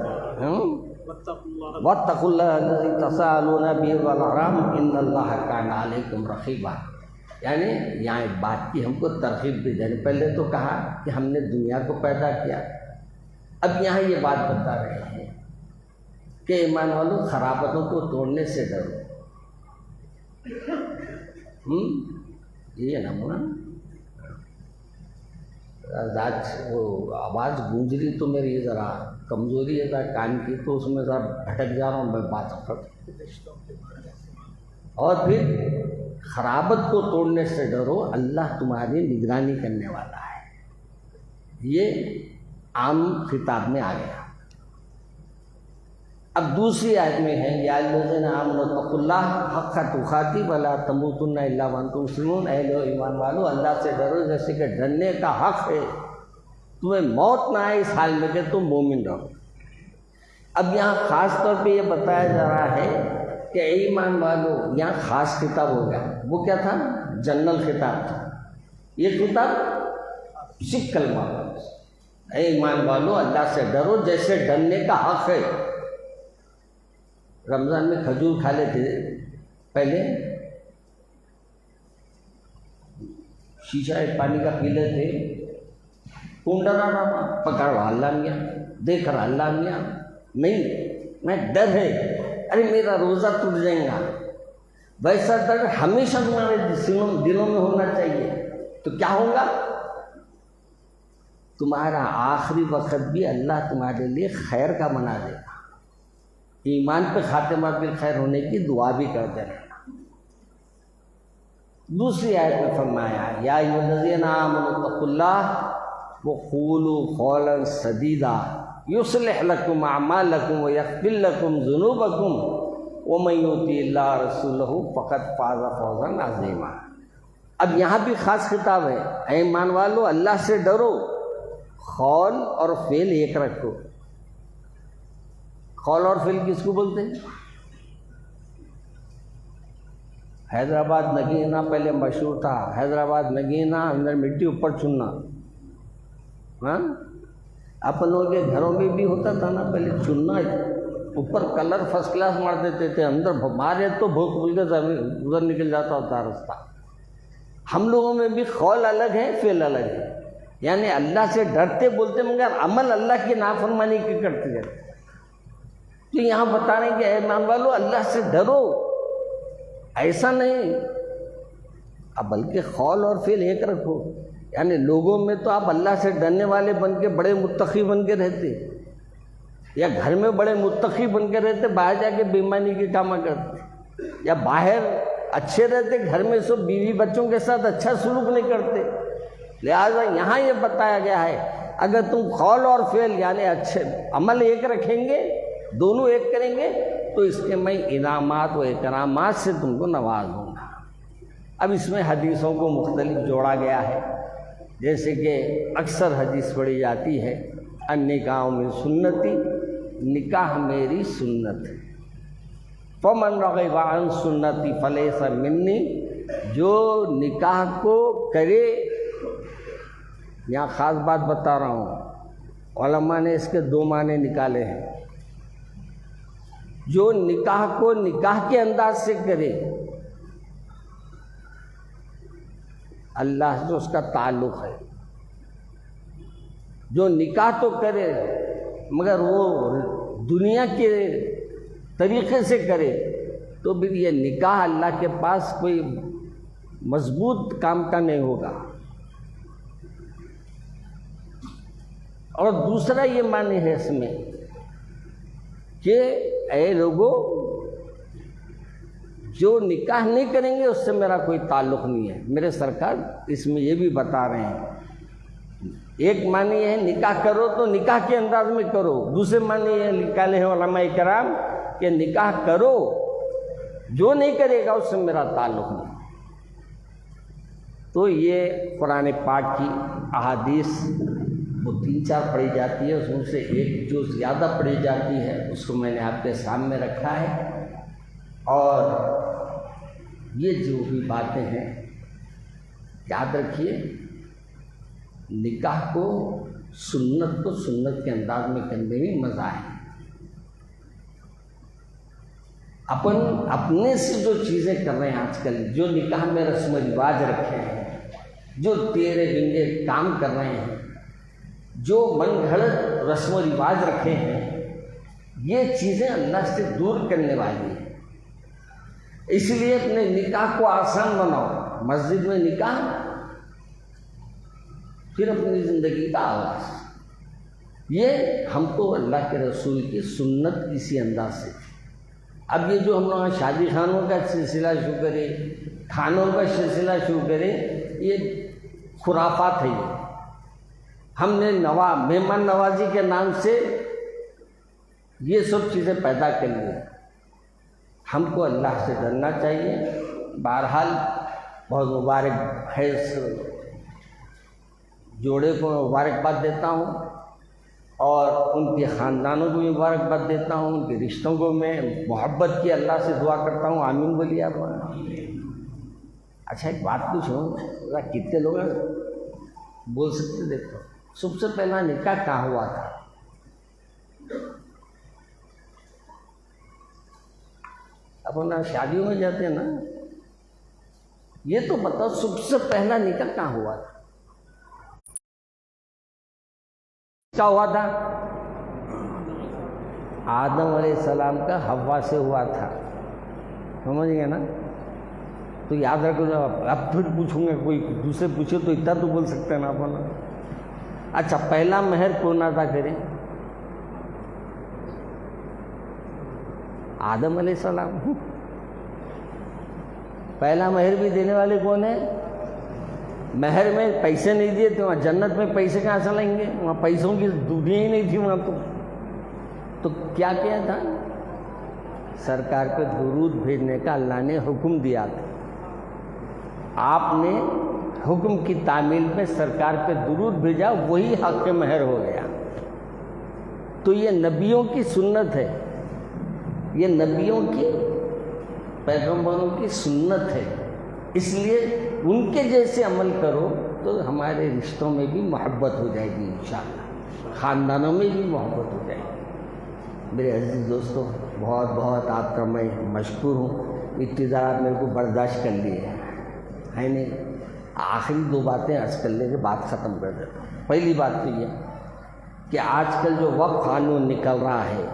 واتقوا اللہ الذی تساءلون به والارحام ان اللہ کان علیکم رقیبا۔ یعنی یہاں ایک بات کی ہم کو ترغیب بھی دینی، پہلے تو کہا کہ ہم نے دنیا کو پیدا کیا، اب یہاں یہ بات بتا رہے ہیں کہ ایمان والوں خرابتوں کو توڑنے سے ڈرو۔ یہ نا مونا وہ آواز گونج رہی تو میری ذرا کمزوری ہے کان کی، تو اس میں ذرا بھٹک جا رہا ہوں میں بات۔ اور پھر خرابت کو توڑنے سے ڈرو، اللہ تمہاری نگرانی کرنے والا ہے۔ یہ عام خطاب میں آ گیا۔ اب دوسری آیت میں ہے، یا الذین آمنوا اتقوا اللہ حق تقاتہ ولا تموتن الا وانتم مسلمون، اے لوگ ایمان والو اللہ سے ڈرو جیسے کہ ڈرنے کا حق ہے، تمہیں موت نہ آئے اس حال میں کہ تم مومن رہو۔ اب یہاں خاص طور پہ یہ بتایا جا رہا ہے کہ اے ایمان والو، یہاں خاص خطاب ہو گیا، وہ کیا تھا؟ جنرل خطاب تھا۔ یہ خطاب صرف کلمہ، اے ایمان والو اللہ سے ڈرو جیسے ڈرنے کا حق ہے۔ رمضان میں کھجور کھا لیتے پہلے، شیشہ ایک پانی کا پی لیتے، کون ڈرا رہا، پکڑ رہا اللہ میاں، دیکھ رہا اللہ میاں، نہیں میں ڈر ہے، ارے میرا روزہ ٹوٹ جائے گا، ویسا ڈر ہمیشہ تمہارے دلوں میں ہونا چاہیے۔ تو کیا ہوگا؟ تمہارا آخری وقت بھی اللہ تمہارے لیے خیر کا بنا دے گا، ایمان پہ خاتمہ بالخیر ہونے کی دعا بھی کرتے رہنا۔ دوسری آیت میں فرمایا، یا ایھا الذین آمنوا اتقوا اللہ وقولوا قولا سدیدا یصلح لکم اعمالکم ویغفر لکم ذنوبکم وَمَن يُطِعِ اللَّهَ وَرَسُولَهُ فَقَدْ فَازَ فَوْزًا عَظِيمًا۔ اب یہاں بھی خاص خطاب ہے، اے ایمان والو اللہ سے ڈرو، قول اور فعل ایک رکھو۔ قول اور فعل کس کو بولتے ہیں؟ حیدرآباد نگینا پہلے مشہور تھا، حیدرآباد نگینا اندر مٹی اوپر چننا، ہاں اپنوں کے گھروں میں بھی ہوتا تھا نا، پہلے چننا اوپر کلر فرسٹ کلاس مار دیتے تھے، اندر مارے تو بھوک بھول کے ادھر نکل جاتا ہوتا راستہ۔ ہم لوگوں میں بھی قول الگ ہے، فعل الگ ہے، یعنی اللہ سے ڈرتے بولتے مگر عمل اللہ کی نافرمانی کی کرتے جاتے۔ تو یہاں بتا رہے ہیں کہ اے ایمان والو اللہ سے ڈرو، ایسا نہیں اب بلکہ قول اور فعل ایک رکھو، یعنی لوگوں میں تو آپ اللہ سے ڈرنے والے بن کے بڑے متقی بن کے رہتے، یا گھر میں بڑے متقی بن کے رہتے، باہر جا کے بے ایمانی کے کام کرتے، یا باہر اچھے رہتے گھر میں سب بیوی بچوں کے ساتھ اچھا سلوک نہیں کرتے۔ لہٰذا یہاں یہ بتایا گیا ہے اگر تم قول اور فعل یعنی اچھے عمل ایک رکھیں گے، دونوں ایک کریں گے تو اس کے میں انعامات و اکرامات سے تم کو نواز دوں گا۔ اب اس میں حدیثوں کو مختلف جوڑا گیا ہے، جیسے کہ اکثر حدیث پڑھی جاتی ہے النکاح من سنتی، نکاح میری سنت ہے، فمن رغب عن سنتی فلیس منی، جو نکاح کو کرے، یہاں خاص بات بتا رہا ہوں، علماء نے اس کے دو معنی نکالے ہیں، جو نکاح کو نکاح کے انداز سے کرے، اللہ سے اس کا تعلق ہے، جو نکاح تو کرے مگر وہ دنیا کے طریقے سے کرے تو پھر یہ نکاح اللہ کے پاس کوئی مضبوط کام کا نہیں ہوگا۔ اور دوسرا یہ معنی ہے اس میں کہ اے لوگوں جو نکاح نہیں کریں گے اس سے میرا کوئی تعلق نہیں ہے۔ میرے سرکار اس میں یہ بھی بتا رہے ہیں، ایک معنی یہ ہے نکاح کرو تو نکاح کے انداز میں کرو، دوسرے معنی یہ نکالے ہیں علماء کرام کہ نکاح کرو، جو نہیں کرے گا اس سے میرا تعلق نہیں۔ تو یہ قرآن پاک کی احادیث وہ 3-4 پڑھی جاتی ہے، اس میں سے ایک جو زیادہ پڑھی جاتی ہے اس کو میں نے آپ کے سامنے رکھا ہے، اور یہ جو بھی باتیں ہیں یاد رکھیے، نکاح کو سنت کے انداز میں کرنے میں مزہ ہے۔ اپنے سے جو چیزیں کر رہے ہیں آج کل، جو نکاح میں رسم و رواج رکھے ہیں، جو تیرے بنگے کام کر رہے ہیں، جو من گھڑت رسم و رواج رکھے ہیں، یہ چیزیں اللہ سے دور کرنے والی ہیں۔ اس لیے اپنے نکاح کو آسان بناؤ، مسجد میں نکاح، پھر اپنی زندگی کا آغاز۔ یہ ہم کو اللہ کے رسول کی سنت کسی انداز سے۔ اب یہ جو ہم لوگ شادی خانوں کا سلسلہ شروع کرے، کھانوں کا سلسلہ شروع کرے، یہ خرافات ہے۔ یہ ہم نے مہمان نوازی کے نام سے یہ سب چیزیں پیدا کر لی۔ ہم کو اللہ سے ڈرنا چاہیے۔ بہرحال بہت مبارک ہے، اس جوڑے کو مبارکباد دیتا ہوں، اور ان کے خاندانوں کو بھی مبارکباد دیتا ہوں، ان کے رشتوں کو میں محبت کی اللہ سے دعا کرتا ہوں، آمین بولیے آپ۔ اچھا ایک بات پوچھوں، کتنے لوگ بول سکتے؟ دیکھو، سب سے پہلا نکاح کہاں ہوا تھا؟ اپنا شادیوں میں جاتے ہیں نا، یہ تو بتاؤ سب سے پہلا نکاح کہاں ہوا تھا؟ کیا ہوا تھا؟ آدم علیہ السلام کا حوا سے ہوا تھا، سمجھ گئے نا؟ تو یاد رکھو، اب پھر پوچھوں گا، کوئی دوسرے پوچھے تو اتنا تو بول سکتے ہیں نا اپنا۔ اچھا پہلا مہر کون ادا کرے؟ آدم علیہ السلام۔ پہلا مہر بھی دینے والے کون ہیں؟ مہر میں پیسے نہیں دیے تو وہاں جنت میں پیسے کہاں سے لائیں گے؟ وہاں پیسوں کی دنیا ہی نہیں تھی وہاں تو کیا کیا تھا؟ سرکار پہ درود بھیجنے کا اللہ نے حکم دیا تھا. آپ نے حکم کی تعمیل میں سرکار پہ درود بھیجا, وہی حق مہر ہو گیا. تو یہ نبیوں کی سنت ہے, یہ نبیوں کی, پیغمبروں کی سنت ہے. اس لیے ان کے جیسے عمل کرو تو ہمارے رشتوں میں بھی محبت ہو جائے گی انشاءاللہ, خاندانوں میں بھی محبت ہو جائے گی. میرے عزیز دوستو, بہت بہت آپ کا میں مشکور ہوں. اتنی ذرا میرے کو برداشت کر لیے ہے نہیں. آخری 2 باتیں عرض کر لے کے بات ختم کر دیتا ہوں. پہلی بات تو یہ کہ آج کل جو وقف قانون نکل رہا ہے,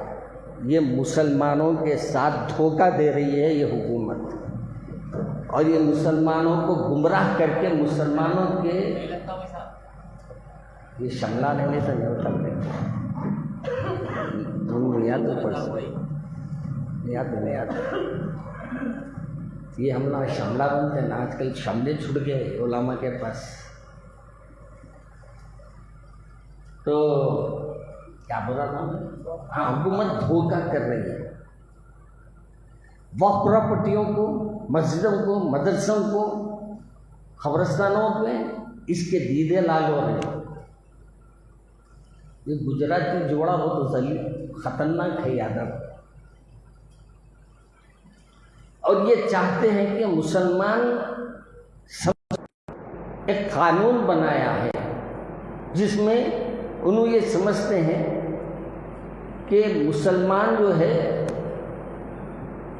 یہ مسلمانوں کے ساتھ دھوکہ دے رہی ہے یہ حکومت, اور یہ مسلمانوں کو گمراہ کر کے مسلمانوں کے یہ شملہ لینے سے نہیں کرتے. یاد تو پڑھ سکتے, یاد نہیں آتا. یہ ہم لوگ شملہ بنتے ہیں نا, آج کل شملے چھٹ گئے علماء کے پاس. تو کیا بولا تھا, ہاں حکومت دھوکہ کر رہی ہے. وقف پراپرٹیوں کو, مسجدوں کو, مدرسوں کو, قبرستانوں پہ اس کے دیدے لال ہو رہے ہیں. یہ گجراتی جوڑا بہت ذلیل خطرناک ہے, یاد رکھو. اور یہ چاہتے ہیں کہ مسلمان ایک قانون بنایا ہے جس میں انہوں یہ سمجھتے ہیں کہ مسلمان جو ہے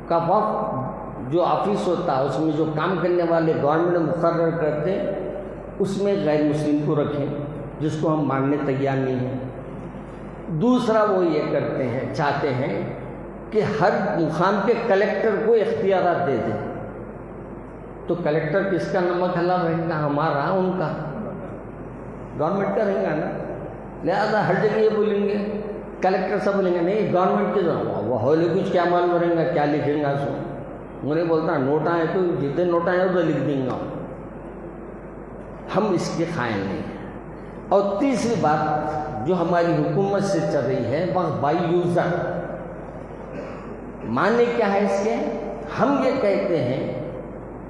کا وقف جو آفس ہوتا ہے اس میں جو کام کرنے والے گورنمنٹ مقرر کرتے اس میں غیر مسلم کو رکھیں, جس کو ہم ماننے تیار نہیں ہیں. دوسرا وہ یہ کرتے ہیں, چاہتے ہیں کہ ہر مقام کے کلیکٹر کو اختیارات دے دیں. تو کلیکٹر کس کا نمک حلال رہے گا, ہمارا, ان کا, گورنمنٹ کا رہے گا نا. لہذا ہر جگہ یہ بولیں گے, کلیکٹر سب بولیں گے نہیں گورنمنٹ کے وہ ہولے کچھ کیا معلوم رہیں گا, کیا لکھیں گا. سو انہیں بولتا نوٹاں ہیں تو جتنے نوٹاں ہیں ادھر لکھ دیں گا. ہم اس کے قائل نہیں ہیں. اور تیسری بات جو ہماری حکومت سے چل رہی ہے وقف بائی یوزر. معنی کیا ہے اس کے, ہم یہ کہتے ہیں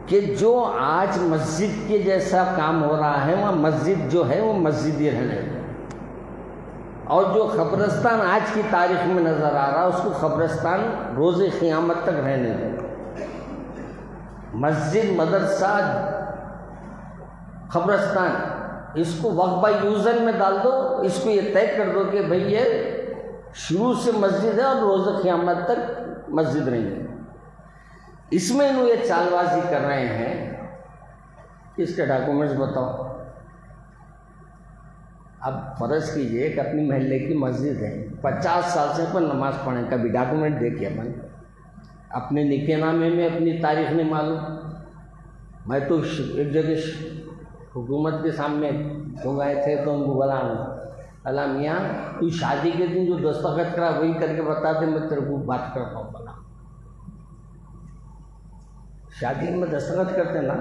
کہ جو آج مسجد کے جیسا کام ہو رہا ہے وہاں مسجد جو ہے وہ مسجد ہی رہنے دیں, اور جو قبرستان آج کی تاریخ میں نظر آ رہا ہے اس کو قبرستان روز قیامت تک رہنے دیں. مسجد, مدرسہ, قبرستان, اس کو وقف بائی یوزر میں ڈال دو. اس کو یہ طے کر دو کہ بھئی یہ شروع سے مسجد ہے اور روز قیامت تک مسجد رہیں گے. اس میں انہوں یہ چال بازی کر رہے ہیں کہ اس کے ڈاکومنٹس بتاؤ. اب فرض کیجئے کہ اپنی محلے کی مسجد ہے, 50 سال سے پر نماز پڑھیں, کبھی ڈاکومنٹ دیکھیے اپن. اپنے نکاح نامے میں اپنی تاریخ نہیں معلوم. میں تو ایک جگہ حکومت کے سامنے لوگ آئے تھے تو ان کو بولا, اللہ میاں تو شادی کے دن جو دستخط کرا وہی کر کے بتا دے, میں تیرے کو بات کرتا ہوں. بولا شادی میں دستخط کرتے نا,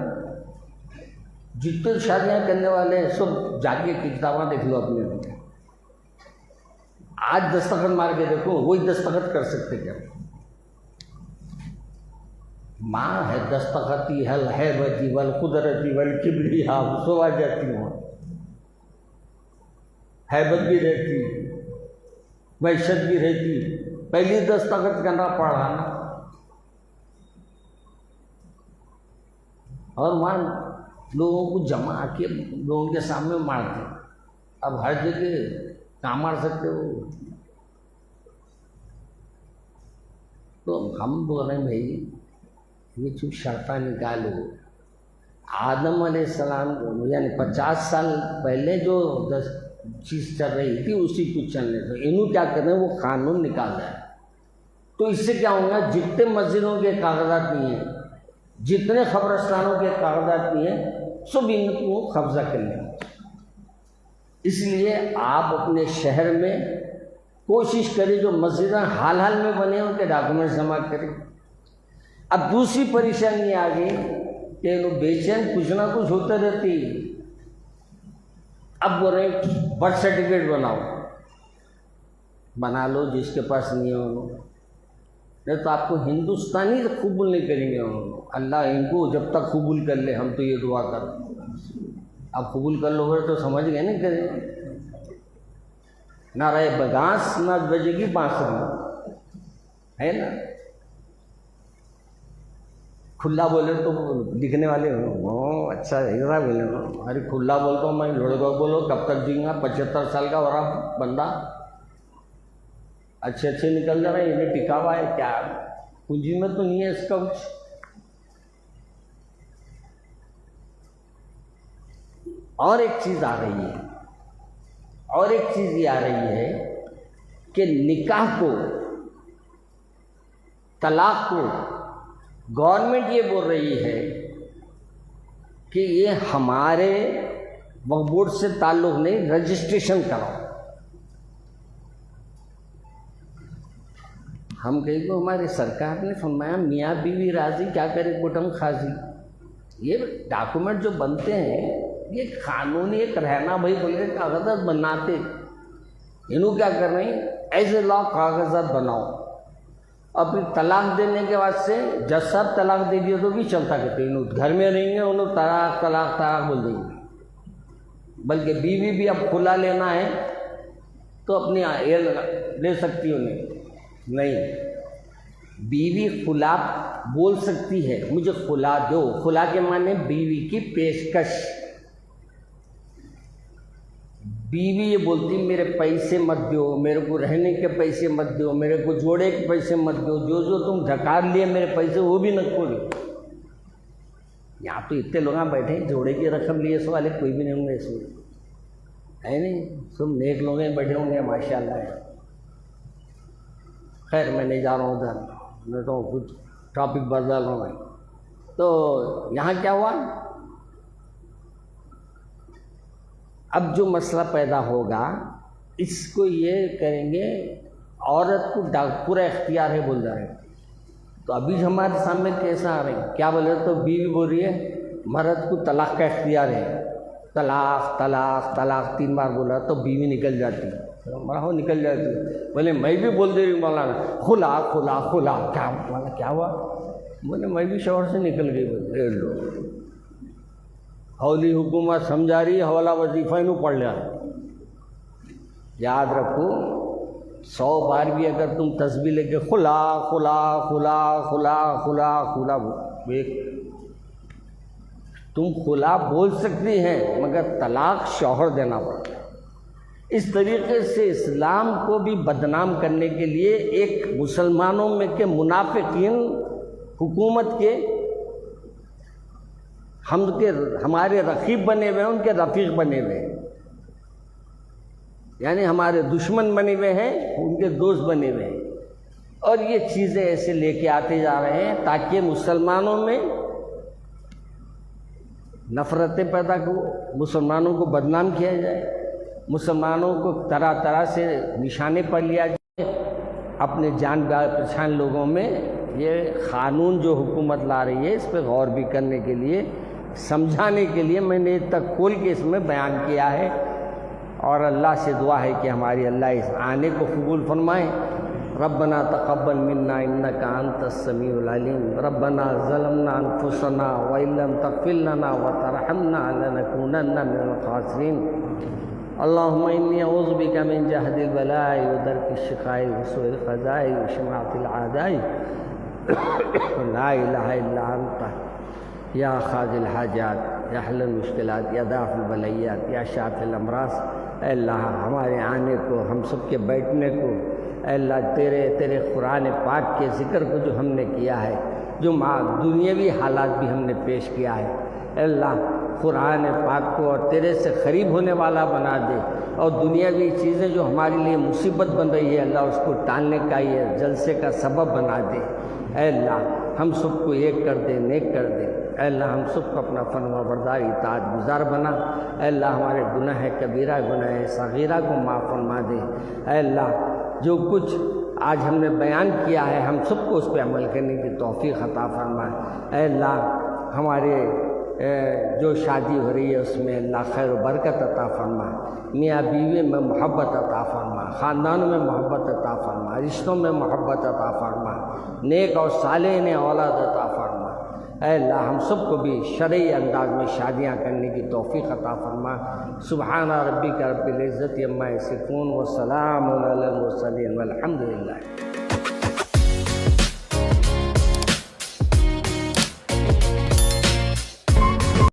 جتنے شادیاں کرنے والے ہیں سب جا کے کتاباں دیکھ لو اپنے. آج دستخط مار کے دیکھو, وہی دستخط کر سکتے کیا؟ ماں ہے دستخطی حل ہے بتی ول قدرتی ول کبری, ہاں سو آ جاتی ہوں. حیبت بھی رہتی, وحشت بھی رہتی, پہلی دستخط کرنا پڑا نا. اور وہاں لوگوں کو جمع کے لوگوں کے سامنے مارتے. اب ہر جگہ کہاں مار سکتے ہو؟ تو ہم بول رہے ہیں بھائی یہ چپ شرطیں نکالو. آدم علیہ السلام کو یعنی 50 سال پہلے جو چیز چل رہی تھی اسی کو چلنے دو. انہوں کیا کر رہے ہیں, وہ قانون نکال رہے ہیں. تو اس سے کیا ہوگا, جتنے مسجدوں کے کاغذات نہیں ہیں, جتنے قبرستانوں کے کاغذات نہیں ہیں, سب ان کو قبضہ کر لیں. اس لیے آپ اپنے شہر میں کوشش کریں جو مسجدیں حال حال میں بنے ان کے ڈاکومنٹس جمع کریں. اب دوسری پریشانی آ گئی کہ لوگ بے چین کچھ نہ کچھ ہوتے رہتی. اب بول رہے برتھ سرٹیفکیٹ بناؤ, بنا لو, جس کے پاس نہیں ہو. نہیں تو آپ کو ہندوستانی قبول نہیں کریں گے اللہ ان کو جب تک قبول کر لے، ہم تو یہ دعا کر، آپ قبول کر لو گے تو سمجھ گئے نہیں کریں، نہ رہے بگانس نہ بجے گی بانسری، ہے نا؟ کھلا بولے تو دکھنے والے اچھا ذرا بولے ارے کھلا بولتا ہوں میں، لڑکا بولو کب تک جئیں گا، 75 سال کا ہو رہا بندہ، اچھے نکل جا رہے ہیں، انہیں ٹکا ہوا ہے کیا پونجی میں تو نہیں ہے اس کا کچھ۔ اور ایک چیز آ رہی ہے، اور ایک چیز یہ آ رہی ہے کہ نکاح کو، طلاق کو گورنمنٹ یہ بول رہی ہے کہ یہ ہمارے وقف بورڈ سے تعلق نہیں، رجسٹریشن کراؤ۔ ہم کہیں کو ہماری سرکار نے فرمایا میاں بیوی راضی کیا کرے کوٹم خاصی، یہ ڈاکومنٹ جو بنتے ہیں یہ قانونی ایک رہنا بھائی بول کے کاغذات بناتے، انہوں کیا کر رہے ہیں ایسے لا کاغذات بناؤ، اور پھر طلاق دینے کے بعد سے جج صاحب طلاق دے دیا تو بھی چلتا کرتے، انہوں گھر میں رہیں گے انہوں طلاق طلاق طلاق بول دیں گے، بلکہ بیوی بھی اب کھلا لینا ہے تو اپنی لے سکتی انہیں نہیں، بیوی خلا بول سکتی ہے مجھے خلا دو، خلا کے معنی بیوی کی پیشکش، بیوی یہ بولتی میرے پیسے مت دو، میرے کو رہنے کے پیسے مت دو، میرے کو جوڑے کے پیسے مت دو، جو تم ڈھکار لیے میرے پیسے وہ بھی نہ کھولو۔ یہاں تو اتنے لوگ بیٹھے ہیں جوڑے کی رقم لیے اس والے کوئی بھی نہیں ہوں گے اس میں، ہے نہیں، سب نیک لوگ بیٹھے ہوں گے ماشاء اللہ۔ خیر میں نہیں جا رہا ہوں ادھر، میں تو کچھ ٹاپک بدل رہا ہوں۔ تو یہاں کیا ہوا، اب جو مسئلہ پیدا ہوگا اس کو یہ کریں گے عورت کو پورا اختیار ہے بول رہے ہیں، تو ابھی ہمارے سامنے کیسا آ رہے ہیں، کیا بولے تو بیوی بول رہی ہے مرد کو طلاق کا اختیار ہے، طلاق طلاق طلاق 3 بار بولا تو بیوی نکل جاتی، ہو نکل جاتی، بولے میں بھی بول دے رہی ہوں مولانا خلا خلا خلا، کیا مولانا کیا ہوا، بولے میں بھی شوہر سے نکل گئی، بولے لو حولی حکومت سمجھا رہی حوالہ وظیفہ انہوں پڑھ لیا۔ یاد رکھو 100 بار بھی اگر تم تسبیح لے کے خلا خلا خلا خلا خلا خلا تم خلا بول سکتی ہیں مگر طلاق شوہر دینا پڑتا ہے۔ اس طریقے سے اسلام کو بھی بدنام کرنے کے لیے ایک مسلمانوں میں کے منافقین حکومت کے ہمارے رقیب بنے ہوئے ہیں، ان کے رفیق بنے ہوئے ہیں، یعنی ہمارے دشمن بنے ہوئے ہیں ان کے دوست بنے ہوئے ہیں، اور یہ چیزیں ایسے لے کے آتے جا رہے ہیں تاکہ مسلمانوں میں نفرتیں پیدا کو، مسلمانوں کو بدنام کیا جائے، مسلمانوں کو طرح طرح سے نشانے پر لیا جائے، اپنے جان پہچان لوگوں میں یہ قانون جو حکومت لا رہی ہے اس پہ غور بھی کرنے کے لیے، سمجھانے کے لیے میں نے تک کھول کے اس میں بیان کیا ہے، اور اللہ سے دعا ہے کہ ہماری اللہ اس آنے کو قبول فرمائے۔ ربنا تقبل منا انك انت السميع العليم ربنا ظلمنا انفسنا وان لم تغفر لنا وترحمنا لنكونن من الخاسرين اللهم اني اعوذ بك من جهد البلاء ودرك الشقاء وسوء القضاء وشماتة الاعداء لا اله الا انت یا قاضی الحاجات یا حل المشکلات یا دافع البلیات یا شافی الامراض، اے اللہ ہمارے آنے کو، ہم سب کے بیٹھنے کو، اے اللہ تیرے قرآن پاک کے ذکر کو جو ہم نے کیا ہے، جو دنیاوی حالات بھی ہم نے پیش کیا ہے، اے اللہ قرآن پاک کو اور تیرے سے قریب ہونے والا بنا دے، اور دنیاوی چیزیں جو ہمارے لیے مصیبت بن رہی ہے اللہ اس کو ٹالنے کا یہ جلسے کا سبب بنا دے، اے اللہ ہم سب کو ایک کر دے، نیک کر دے، اے اللہ ہم سب کو اپنا فرما بردار اطاعت گزار بنا، اے اللہ ہمارے گناہ کبیرہ گناہ صغیرہ کو معاف فرما دے، اے اللہ جو کچھ آج ہم نے بیان کیا ہے ہم سب کو اس پہ عمل کرنے کی توفیق عطا فرما، اے اللہ ہمارے جو شادی ہو رہی ہے اس میں اللہ خیر و برکت عطا فرما، میاں بیوی میں محبت عطا فرما، خاندان میں محبت عطا فرما، رشتوں میں محبت عطا فرما، نیک اور صالح اولاد عطا فرما۔ اے اللہ ہم سب کو بھی شرعی انداز میں شادیاں کرنے کی توفیق عطا فرما۔ سبحان ربک رب العزت عما یصفون وسلام علی المرسلین والحمد للہ۔